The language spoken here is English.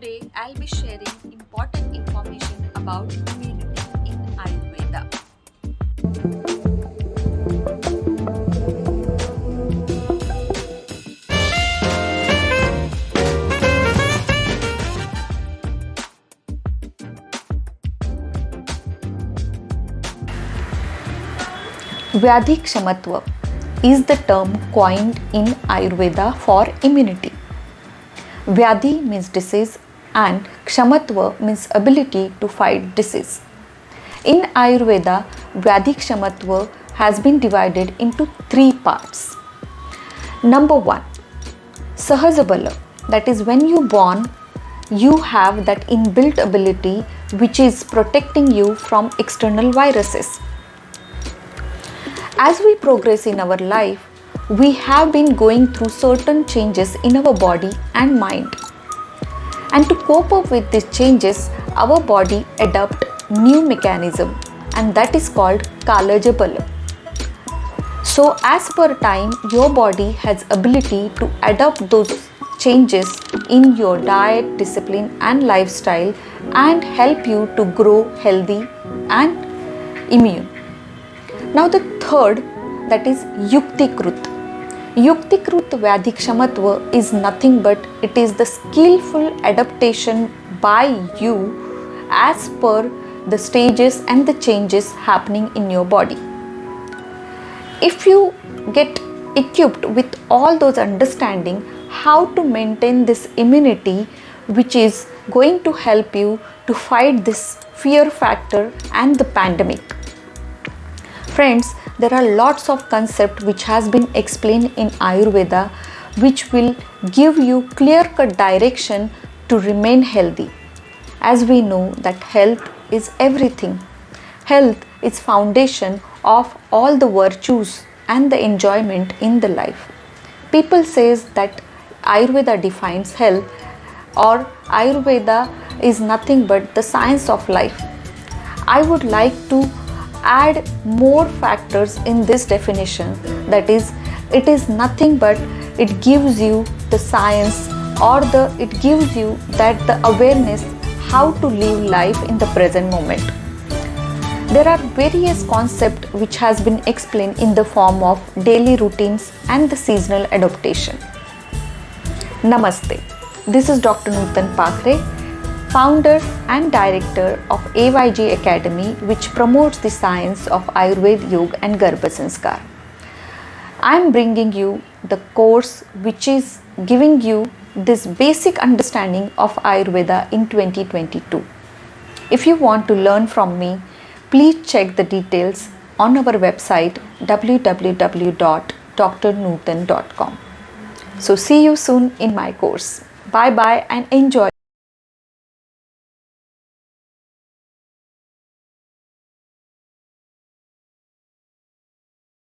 Today, I'll be sharing important information about immunity in Ayurveda. Vyadhi Kshamatva is the term coined in Ayurveda for immunity. Vyadhi means disease and Kshamatva means ability to fight disease. In Ayurveda, Vyadhi Kshamatva has been divided into three parts. Number 1, Sahajabala, that is when you born, you have that inbuilt ability which is protecting you from external viruses. As we progress in our life, we have been going through certain changes in our body and mind. And to cope up with these changes, our body adopts new mechanism, and that is called Kalaja Bala. So as per time, your body has ability to adapt those changes in your diet, discipline and lifestyle and help you to grow healthy and immune. Now the third, that is Yuktikrut. Yuktikrut Vyadhi Kshamatva is nothing but it is the skillful adaptation by you as per the stages and the changes happening in your body. If you get equipped with all those understanding how to maintain this immunity which is going to help you to fight this fear factor and the pandemic. Friends, there are lots of concepts which has been explained in Ayurveda which will give you clear-cut direction to remain healthy. As we know that health is everything. Health is foundation of all the virtues and the enjoyment in the life. People says that Ayurveda defines health or Ayurveda is nothing but the science of life. I would like to add more factors in this definition, that is, it is nothing but it gives you the science or it gives you that the awareness how to live life in the present moment. There are various concepts which has been explained in the form of daily routines and the seasonal adaptation. Namaste. This is Dr. Nutan Pakre, founder and director of AYG Academy, which promotes the science of Ayurveda, Yoga and Garbha Sanskar. I am bringing you the course which is giving you this basic understanding of Ayurveda in 2022. If you want to learn from me, please check the details on our website www.drnutan.com. So see you soon in my course. Bye bye and enjoy